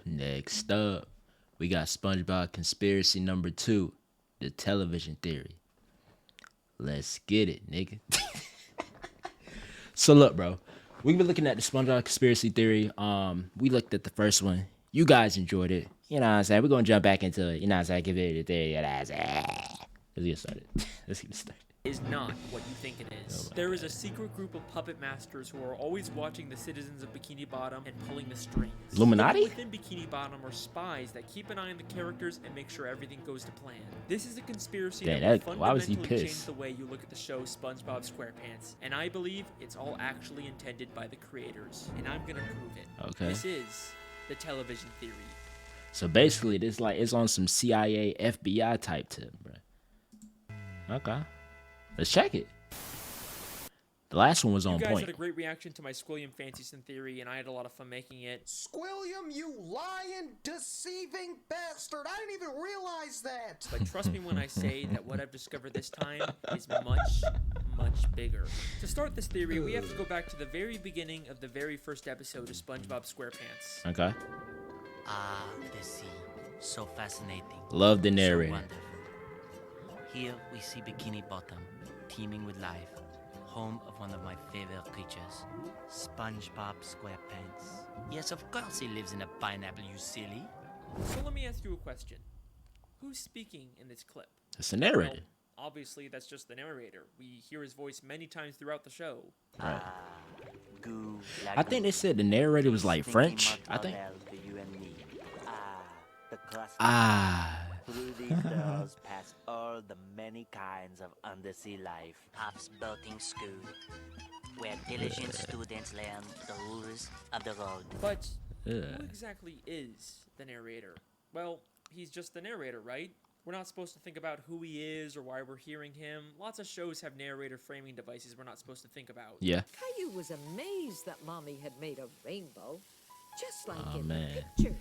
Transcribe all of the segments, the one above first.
Next up, we got SpongeBob conspiracy number 2, the television theory. Let's get it, nigga. So look, bro, we've been looking at the SpongeBob conspiracy theory. We looked at the first one. You guys enjoyed it. You know what I'm saying? We're gonna jump back into it. You know what I'm saying? Give it a theory. Let's get started. Let's get started. Is not what you think it is. There is a secret group of puppet masters who are always watching the citizens of Bikini Bottom and pulling the strings. Illuminati? Within Bikini Bottom are spies that keep an eye on the characters and make sure everything goes to plan. This is a conspiracy that will why was he fundamentally change pissed? the way you look at the show SpongeBob SquarePants, and I believe it's all actually intended by the creators, and I'm gonna prove it. Okay. This is the television theory. So basically, this like it's on some CIA, FBI type tip, bro. Okay. Let's check it. The last one was on You guys point. had a great reaction to my Squilliam Fancy Sim theory, and I had a lot of fun making it. Squilliam, you lying, deceiving bastard! I didn't even realize that! But trust me when I say that what I've discovered this time is much, much bigger. To start this theory, we have to go back to the very beginning of the very first episode of SpongeBob SquarePants. Okay. Ah, the sea. So fascinating. Love the So narrator. wonderful. Here we see Bikini Bottom, teeming with life, home of one of my favorite creatures, SpongeBob SquarePants. Yes, of course he lives in a pineapple, you silly. So let me ask you a question. Who's speaking in this clip? It's the narrator. Well, obviously, that's just the narrator. We hear his voice many times throughout the show. Right. Goo, I think they said the narrator was like French. I think. Through these doors pass all the many kinds of undersea life. Pop's boating school, where diligent students learn the rules of the road. But who exactly is the narrator? Well, he's just the narrator, right? We're not supposed to think about who he is or why we're hearing him. Lots of shows have narrator framing devices we're not supposed to think about. Yeah. Caillou was amazed that Mommy had made a rainbow, just like Oh in man. the picture.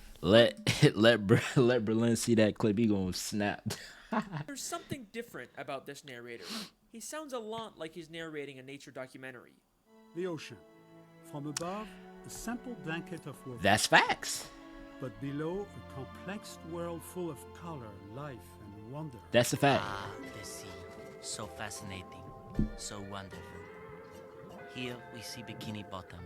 Let Berlin see that clip. He gonna snap. There's something different about this narrator. He sounds a lot like he's narrating a nature documentary. The ocean. From above, a simple blanket of water. That's facts. But below, a complex world full of color, life, and wonder. That's a fact. Ah, the sea. So fascinating. So wonderful. Here we see Bikini Bottom,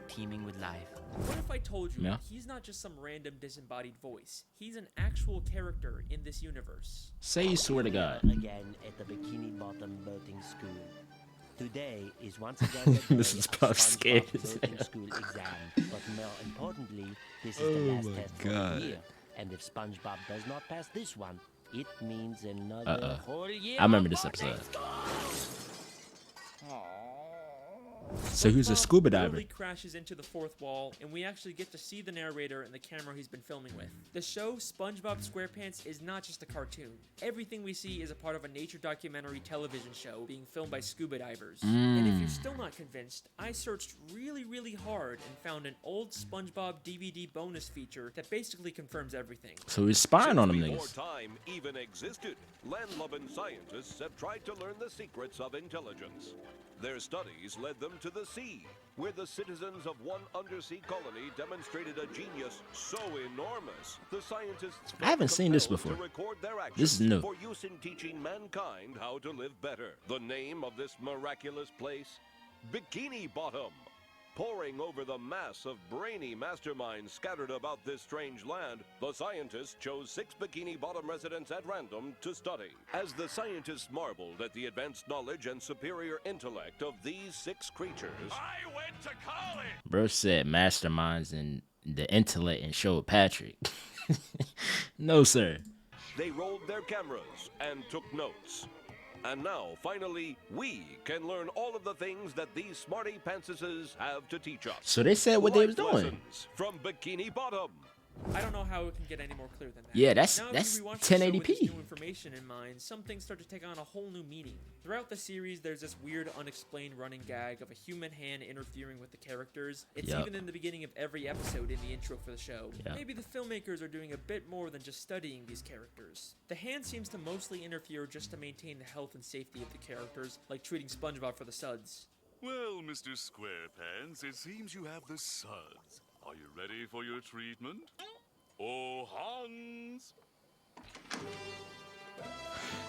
teeming with life. What if I told you Yeah. that he's not just some random disembodied voice? He's an actual character in this universe. Say you swear to God. Again at the Bikini Bottom boating school. Today is once again the day Mrs. of Puff scared SpongeBob's as boating hell. school exam. But more importantly, this is the last test for the year. And if SpongeBob does not pass this one, it means another whole year. I remember this of boating episode. school. So he was a SpongeBob scuba diver. literally crashes into the fourth wall, and we actually get to see the narrator and the camera he's been filming with. The show SpongeBob SquarePants is not just a cartoon. Everything we see is a part of a nature documentary television show being filmed by scuba divers. And if you're still not convinced, I searched really, really hard and found an old SpongeBob DVD bonus feature that basically confirms everything. So he's spying on them Before niggas. time even existed, land-loving scientists have tried to learn the secrets of intelligence. Their studies led them to the sea, where the citizens of one undersea colony demonstrated a genius so enormous, the scientists I haven't seen this compelled before. to record their actions This is new. for use in teaching mankind how to live better. The name of this miraculous place? Bikini Bottom. Poring over the mass of brainy masterminds scattered about this strange land, the scientists chose 6 Bikini Bottom residents at random to study. As the scientists marveled at the advanced knowledge and superior intellect of these 6 creatures, I went to college! Bro said masterminds and the intellect and showed Patrick. No, sir. they rolled their cameras and took notes. And now, finally, we can learn all of the things that these smarty pantsuses have to teach us. So they said what they was Life doing. lessons from Bikini Bottom. I don't know how it can get any more clear than that. Yeah, that's Now, as you rewatch the show with this 1080p. new information in mind, some things start to take on a whole new meaning. Throughout the series, there's this weird, unexplained running gag of a human hand interfering with the characters. It's Yup. even in the beginning of every episode in the intro for the show. Yup. Maybe the filmmakers are doing a bit more than just studying these characters. The hand seems to mostly interfere just to maintain the health and safety of the characters, like treating SpongeBob for the suds. Well, Mr. SquarePants, it seems you have the suds. Are you ready for your treatment? Oh, Hans.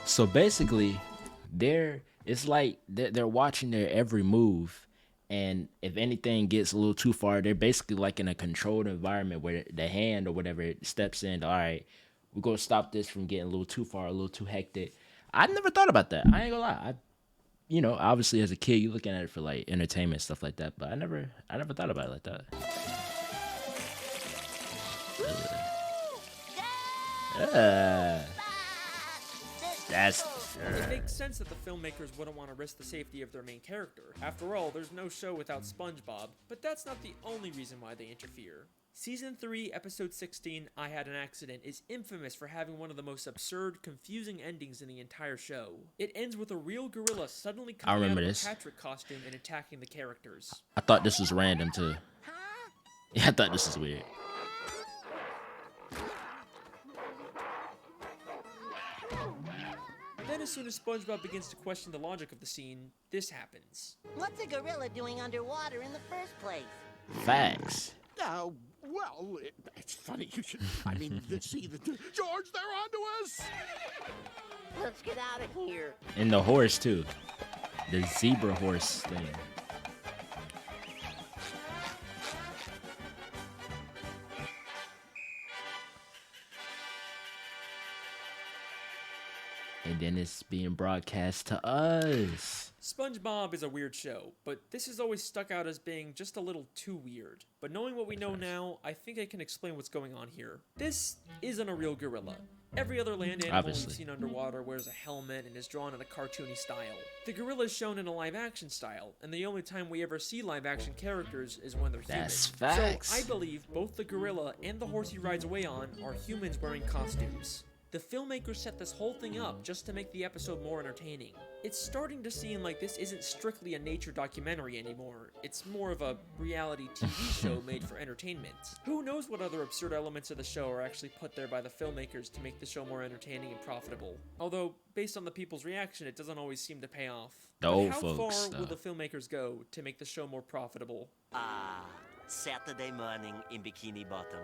So basically, it's like they're watching their every move, and if anything gets a little too far, they're basically like in a controlled environment where the hand or whatever steps in. All right, we're gonna stop this from getting a little too far, a little too hectic. I never thought about that. I ain't gonna lie. Obviously as a kid, you're looking at it for like entertainment stuff like that, but I never thought about it like that. That's It makes sense that the filmmakers wouldn't want to risk the safety of their main character. After all, there's no show without SpongeBob, but that's not the only reason why they interfere. Season 3, Episode 16, I Had an Accident, is infamous for having one of the most absurd, confusing endings in the entire show. It ends with a real gorilla suddenly coming out of a Patrick costume and attacking the characters. I thought this was random too. Yeah, I thought this was weird. Then as soon as SpongeBob begins to question the logic of the scene, this happens. What's a gorilla doing underwater in the first place? Facts. Well, it's funny you should. I mean, see, George, they're onto us. Let's get out of here. And the horse too, the zebra horse thing. And then it's being broadcast to us. SpongeBob is a weird show, but this has always stuck out as being just a little too weird. But knowing what we know now, I think I can explain what's going on here. This isn't a real gorilla. Every other land animal we've seen underwater wears a helmet and is drawn in a cartoony style. The gorilla is shown in a live-action style, and the only time we ever see live-action characters is when they're human. That's facts. So I believe both the gorilla and the horse he rides away on are humans wearing costumes. The filmmakers set this whole thing up just to make the episode more entertaining. It's starting to seem like this isn't strictly a nature documentary anymore. It's more of a reality TV show made for entertainment. Who knows what other absurd elements of the show are actually put there by the filmmakers to make the show more entertaining and profitable. Although, based on the people's reaction, it doesn't always seem to pay off. The old folks How far will the filmmakers go to make the show more profitable? Saturday morning in Bikini Bottom.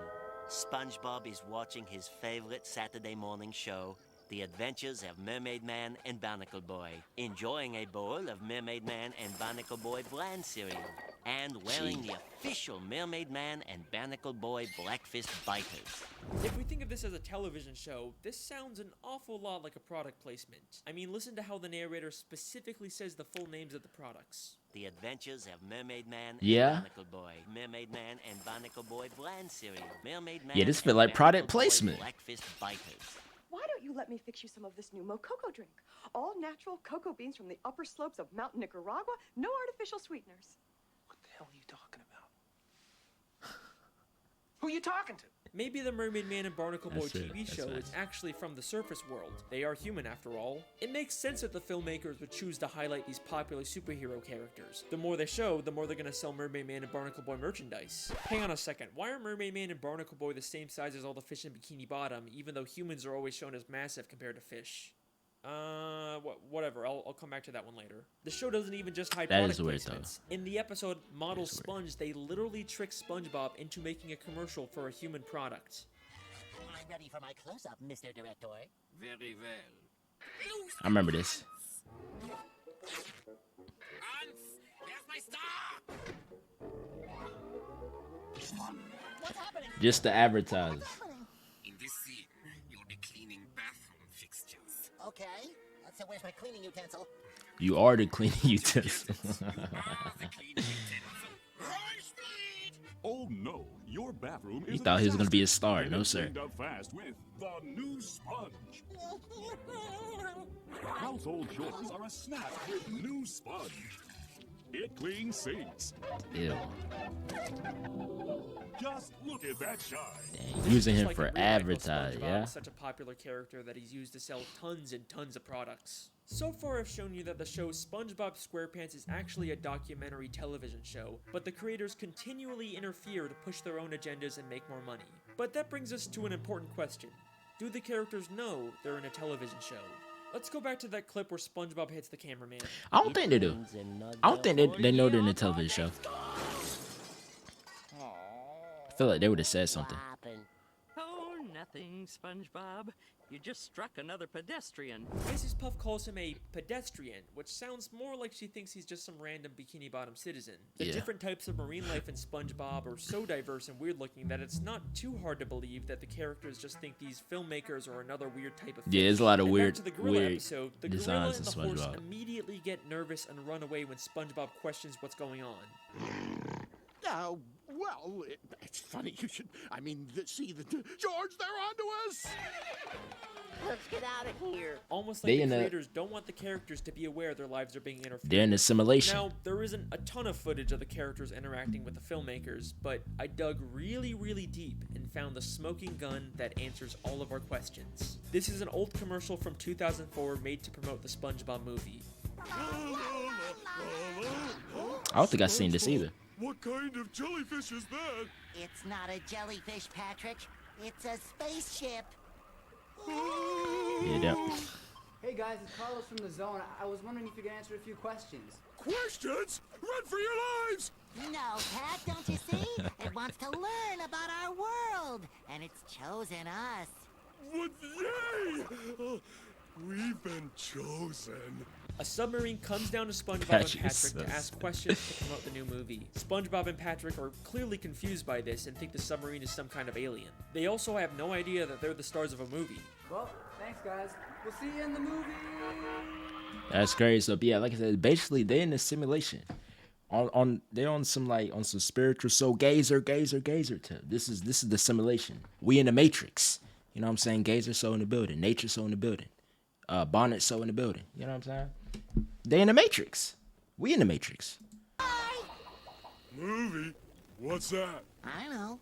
SpongeBob is watching his favorite Saturday morning show, The Adventures of Mermaid Man and Barnacle Boy, enjoying a bowl of Mermaid Man and Barnacle Boy bland cereal, and wearing the official Mermaid Man and Barnacle Boy Blackfist biters. If we think of this as a television show, this sounds an awful lot like a product placement. I mean, listen to how the narrator specifically says the full names of the products. The Adventures of Mermaid Man and Barnacle Boy, Mermaid Man and Barnacle Boy bland cereal, Mermaid Man this feel like product placement. Blackfist biters. Why don't you let me fix you some of this new Mococo drink? All natural cocoa beans from the upper slopes of Mountain Nicaragua, no artificial sweeteners. What the hell are you talking about? Who are you talking to? Maybe the Mermaid Man and Barnacle Boy TV show is actually from the surface world. They are human after all. It makes sense that the filmmakers would choose to highlight these popular superhero characters. The more they show, the more they're gonna sell Mermaid Man and Barnacle Boy merchandise. Hang on a second, why are Mermaid Man and Barnacle Boy the same size as all the fish in Bikini Bottom, even though humans are always shown as massive compared to fish? Whatever, I'll come back to that one later. The show doesn't even just hide product placements. In the episode Model Sponge, they literally trick SpongeBob into making a commercial for a human product. I'm ready for my close-up, Mr. Director. Very well. I remember this. Hans, there's my star! What's happening? Just to advertise. In this scene, you'll be cleaning bathroom fixtures. Okay, so where's my cleaning utensil? You are the cleaning utensil. Oh no, your bathroom He thought he was gonna be a star. No sir. Up fast with the new sponge. Household chores are a snap with new sponge. It cleans sinks. Ew. Just look at that shine. Dang, using him for advertising, yeah. Such a popular character that he's used to sell tons and tons of products. So far I've shown you that the show SpongeBob SquarePants is actually a documentary television show, but the creators continually interfere to push their own agendas and make more money. But that brings us to an important question. Do the characters know they're in a television show? Let's go back to that clip where SpongeBob hits the cameraman. I don't think they do. I don't think they know they're in a television show. I feel like they would have said something. Who thing, SpongeBob. You just struck another pedestrian. Mrs. Puff calls him a pedestrian, which sounds more like she thinks he's just some random Bikini Bottom citizen. The different types of marine life in SpongeBob are so diverse and weird looking that it's not too hard to believe that the characters just think these filmmakers are another weird type of fish. Yeah, there's a lot of And weird, back to the gorilla weird episode, the gorilla and designs the in horse SpongeBob. immediately get nervous and run away when SpongeBob questions what's going on. Well, it's funny you should. I mean, see the George, they're onto us. Let's get out of here. Almost They like in the a- creators don't want the characters to be aware their lives are being interfered They're in a with. simulation. Now, there isn't a ton of footage of the characters interacting with the filmmakers, but I dug really, really deep and found the smoking gun that answers all of our questions. This is an old commercial from 2004 made to promote the SpongeBob movie. I don't think I've seen this either. What kind of jellyfish is that? It's not a jellyfish, Patrick. It's a spaceship. Yeah, that. Hey guys, it's Carlos from the Zone. I was wondering if you could answer a few questions. Questions? Run for your lives! No, Pat, don't you see? It wants to learn about our world, and it's chosen us. What? Yay! We've been chosen. A submarine comes down to SpongeBob That and is Patrick so to ask questions to promote the new movie. SpongeBob and Patrick are clearly confused by this and think the submarine is some kind of alien. They also have no idea that they're the stars of a movie. Well, thanks guys. We'll see you in the movie. That's crazy. So yeah, like I said, basically they're in a simulation. They're on some spiritual soul gazer tip. This is the simulation. We in the Matrix. You know what I'm saying? Gazer soul in the building, nature soul in the building, bonnet soul in the building. You know what I'm saying? They in the Matrix. We in the Matrix. Movie? What's that? I know.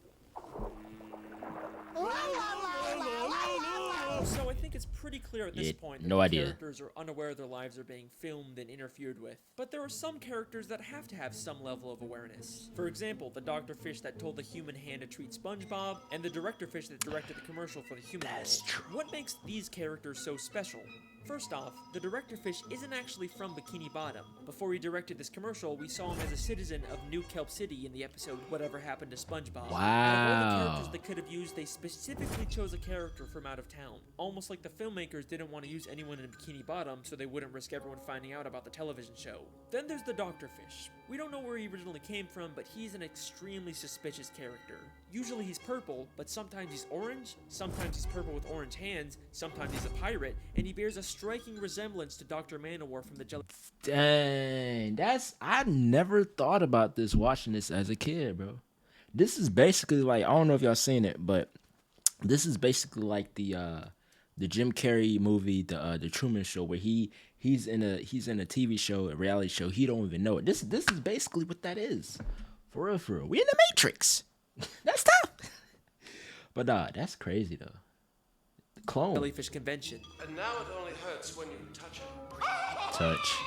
So I think it's pretty clear at this Yeah, point that no the idea. characters are unaware their lives are being filmed and interfered with. But there are some characters that have to have some level of awareness. For example, the Dr. Fish that told the human hand to treat SpongeBob, and the Director Fish that directed the commercial for the human world. What makes these characters so special? First off, the Director Fish isn't actually from Bikini Bottom. Before he directed this commercial, we saw him as a citizen of New Kelp City in the episode Whatever Happened to SpongeBob. Out of all the Wow. characters they could have used, they specifically chose a character from out of town. Almost like the filmmakers didn't want to use anyone in Bikini Bottom so they wouldn't risk everyone finding out about the television show. Then there's the Dr. Fish. We don't know where he originally came from, but he's an extremely suspicious character. Usually he's purple, but sometimes he's orange, sometimes he's purple with orange hands, sometimes he's a pirate, and he bears a striking resemblance to Dr. Manowar from the Jelly. Dang, I never thought about this watching this as a kid, bro. This is basically like, I don't know if y'all seen it, but this is basically like the Jim Carrey movie, the Truman Show, where he's in a TV show, a reality show. He don't even know it. This is basically what that is. For real, for real. We in the Matrix. That's tough. But that's crazy though. The clone. Jellyfish convention. And now it only hurts when you touch it. Touch.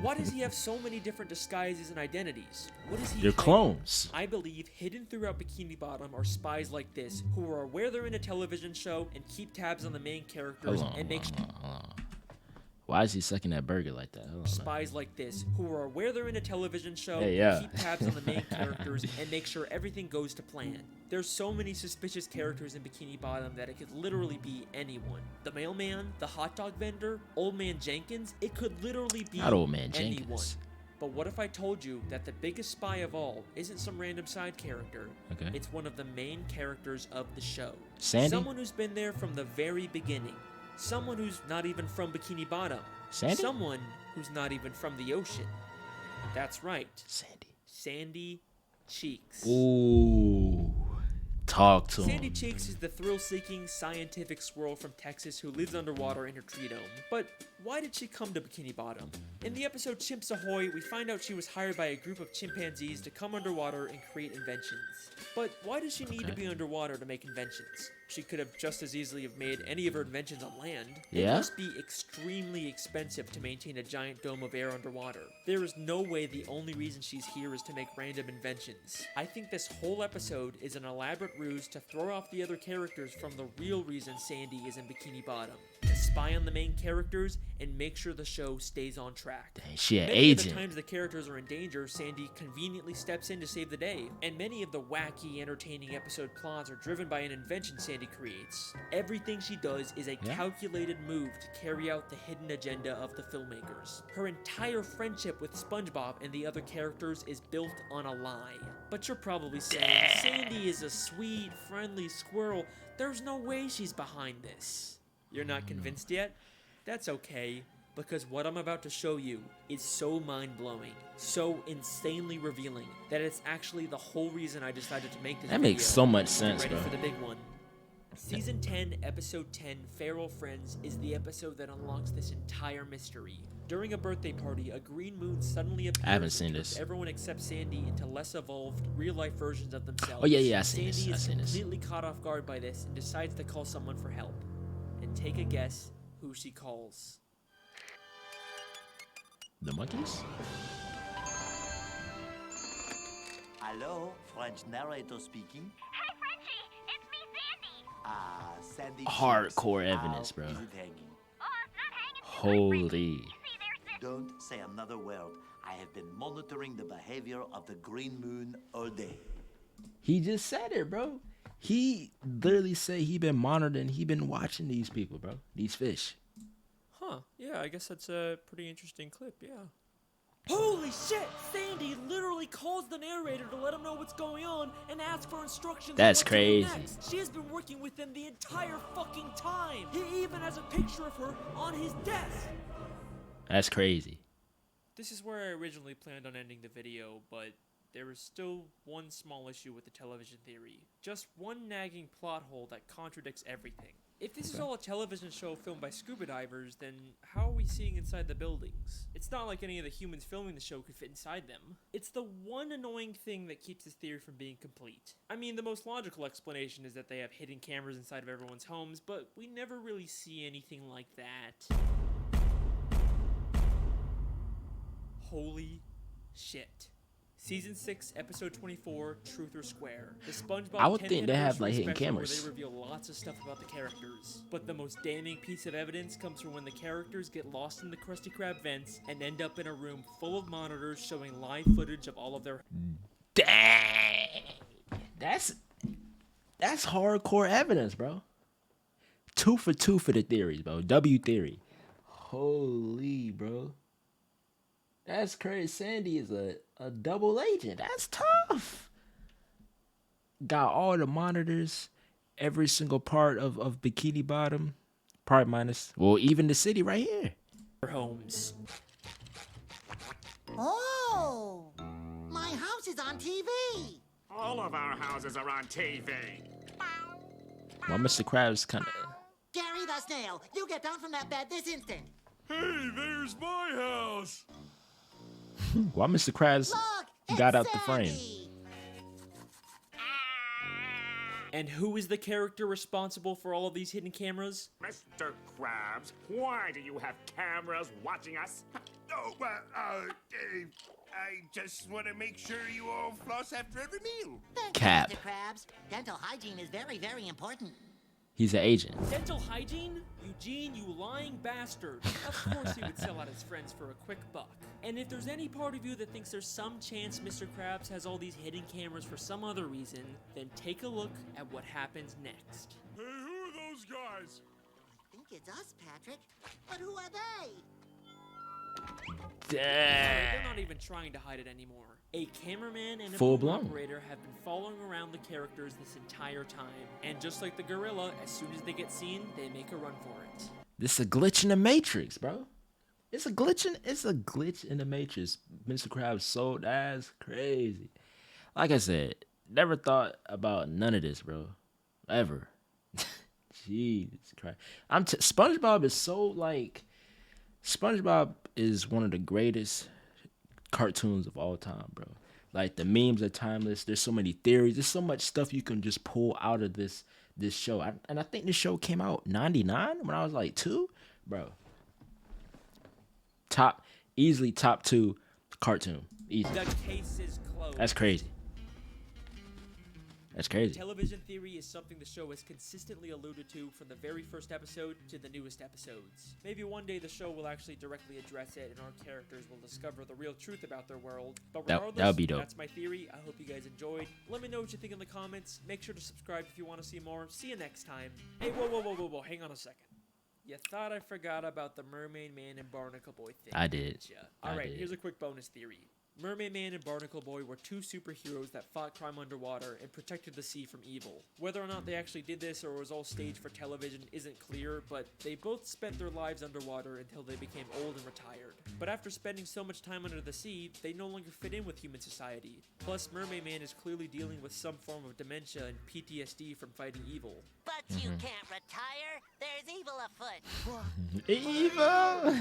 Why does he have so many different disguises and identities? What is he They're hiding? clones. I believe hidden throughout Bikini Bottom are spies like this who are aware they're in a television show and keep tabs on the main characters and make Hold on. Why is he sucking that burger like that? Hold on. spies like this who are aware they're in a television show, Hey, yeah. keep tabs on the main characters, and make sure everything goes to plan. There's so many suspicious characters in Bikini Bottom that it could literally be anyone. The mailman, the hot dog vendor, Old Man Jenkins, it could literally be Not Old Man anyone. Jenkins. But what if I told you that the biggest spy of all isn't some random side character? Okay. It's one of the main characters of the show. Sandy? Someone who's been there from the very beginning. Someone who's not even from Bikini Bottom. Sandy? Someone who's not even from the ocean. That's right. Sandy. Sandy Cheeks. Ooh. Talk to Sandy him. Cheeks is the thrill-seeking scientific squirrel from Texas who lives underwater in her tree dome. But why did she come to Bikini Bottom? In the episode Chimps Ahoy, we find out she was hired by a group of chimpanzees to come underwater and create inventions. But why does she need to be underwater to make inventions? She could have just as easily have made any of her inventions on land. It Yeah? must be extremely expensive to maintain a giant dome of air underwater. There is no way the only reason she's here is to make random inventions. I think this whole episode is an elaborate ruse to throw off the other characters from the real reason Sandy is in Bikini Bottom. spy on the main characters, and make sure the show stays on track. Dang, she an Many of the agent. times the characters are in danger, Sandy conveniently steps in to save the day, and many of the wacky, entertaining episode plots are driven by an invention Sandy creates. Everything she does is a calculated move to carry out the hidden agenda of the filmmakers. Her entire friendship with SpongeBob and the other characters is built on a lie. But you're probably saying, Sandy is a sweet, friendly squirrel. There's no way she's behind this. You're not convinced yet? That's okay, because what I'm about to show you is so mind-blowing, so insanely revealing, that it's actually the whole reason I decided to make this That video. makes so much sense, Ready bro. for the big one. Season 10, Episode 10, Feral Friends, is the episode that unlocks this entire mystery. During a birthday party, a green moon suddenly appears. I haven't seen and turns this. Everyone except Sandy into less evolved, real-life versions of themselves. Oh, yeah, I seen Sandy this. I is seen this. completely caught off guard by this and decides to call someone for help. And take a guess who she calls. The monkeys? Hello, French narrator speaking. Hey, Frenchie, it's me, Sandy. Sandy. Hardcore Cheeks. evidence, bro. How is it hanging? Oh, it's not hanging. Holy. Don't say another word. I have been monitoring the behavior of the green moon all day. He just said it, bro. He literally said he been monitoring, he been watching these people, bro. These fish. Huh, yeah, I guess that's a pretty interesting clip, yeah. Holy shit! Sandy literally calls the narrator to let him know what's going on and asks for instructions. That's on what to do crazy. next. She has been working with them the entire fucking time. He even has a picture of her on his desk. That's crazy. This is where I originally planned on ending the video, but there is still one small issue with the television theory. Just one nagging plot hole that contradicts everything. If this is all a television show filmed by scuba divers, then how are we seeing inside the buildings? It's not like any of the humans filming the show could fit inside them. It's the one annoying thing that keeps this theory from being complete. I mean, the most logical explanation is that they have hidden cameras inside of everyone's homes, but we never really see anything like that. Holy shit. Season 6, Episode 24, Truth or Square. The SpongeBob I would 10th think they have, like, anniversary hidden special cameras. Where they reveal lots of stuff about the characters. But the most damning piece of evidence comes from when the characters get lost in the Krusty Krab vents and end up in a room full of monitors showing live footage of all of their... Dang. That's hardcore evidence, bro. 2 for 2 for the theories, bro. W theory. Holy, bro. That's crazy. Sandy is a double agent. That's tough. Got all the monitors, every single part of Bikini Bottom, part minus, well, even the city right here. Homes. Oh, my house is on TV. All of our houses are on TV. Well, Mr. Krabs kind of... Gary the snail, you get down from that bed this instant. Hey, there's my house. Why Mr. Krabs got out the frame? And who is the character responsible for all of these hidden cameras? Mr. Krabs, why do you have cameras watching us? Oh, well, I just want to make sure you all floss after every meal. Cap. Mr. Krabs, dental hygiene is very, very important. He's an agent. Dental hygiene? Eugene, you lying bastard. Of course he would sell out his friends for a quick buck. And if there's any part of you that thinks there's some chance Mr. Krabs has all these hidden cameras for some other reason, then take a look at what happens next. Hey, who are those guys? I think it's us, Patrick. But who are they? They're not even trying to hide it anymore. A cameraman and a Full boom blown. operator have been following around the characters this entire time. And just like the gorilla, as soon as they get seen, they make a run for it. This is a glitch in the Matrix, bro. It's a glitch in the Matrix. Mr. Krabs sold ass crazy. Like I said, never thought about none of this, bro. Ever. Jesus Christ. SpongeBob is so like... SpongeBob is one of the greatest cartoons of all time, bro. Like, the memes are timeless. There's so many theories. There's so much stuff you can just pull out of this show. And I think this show came out 99 when I was like 2, bro. Easily top 2 cartoon. Easy. The case is closed. That's crazy. That's crazy. Television theory is something the show has consistently alluded to from the very first episode to the newest episodes. Maybe one day the show will actually directly address it and our characters will discover the real truth about their world. But regardless, that would be dope. That's my theory. I hope you guys enjoyed. Let me know what you think in the comments. Make sure to subscribe if you want to see more. See you next time. Hey, whoa. Hang on a second. You thought I forgot about the Mermaid Man and Barnacle Boy thing. I did. Alright, here's a quick bonus theory. Mermaid Man and Barnacle Boy were two superheroes that fought crime underwater and protected the sea from evil. Whether or not they actually did this or was all staged for television isn't clear, but they both spent their lives underwater until they became old and retired. But after spending so much time under the sea, they no longer fit in with human society. Plus, Mermaid Man is clearly dealing with some form of dementia and PTSD from fighting evil. But you can't retire. There's evil afoot. Evil!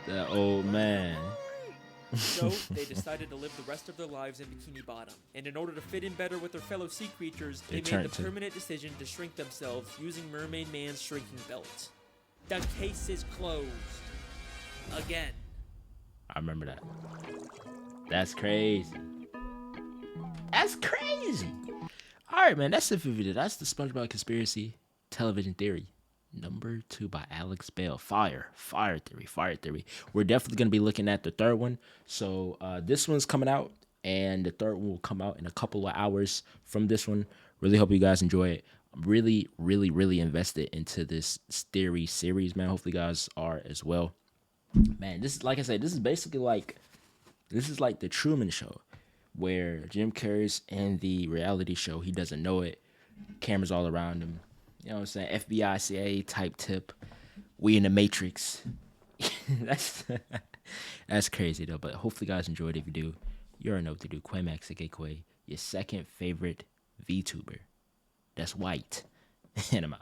The old man. So, they decided to live the rest of their lives in Bikini Bottom. And in order to fit in better with their fellow sea creatures, they made the permanent decision to shrink themselves using Mermaid Man's shrinking belt. The case is closed. Again. I remember that. That's crazy. That's crazy. Alright, man. That's it for the video. That's the SpongeBob Conspiracy Television Theory. Number 2 by Alex Bell. Fire theory. We're definitely going to be looking at the third one. So this one's coming out, and the third one will come out in a couple of hours from this one. Really hope you guys enjoy it. I'm really invested into this theory series, man. Hopefully you guys are as well. Man, this is, like I said, this is basically like, this is like the Truman Show, where Jim Carrey's in the reality show. He doesn't know it. Cameras all around him. You know what I'm saying? FBI, CIA type tip. We in the Matrix. That's crazy though. But hopefully you guys enjoyed. If you do, you already know what to do. Quemax, aka Quay, your second favorite VTuber. That's white. And I'm out.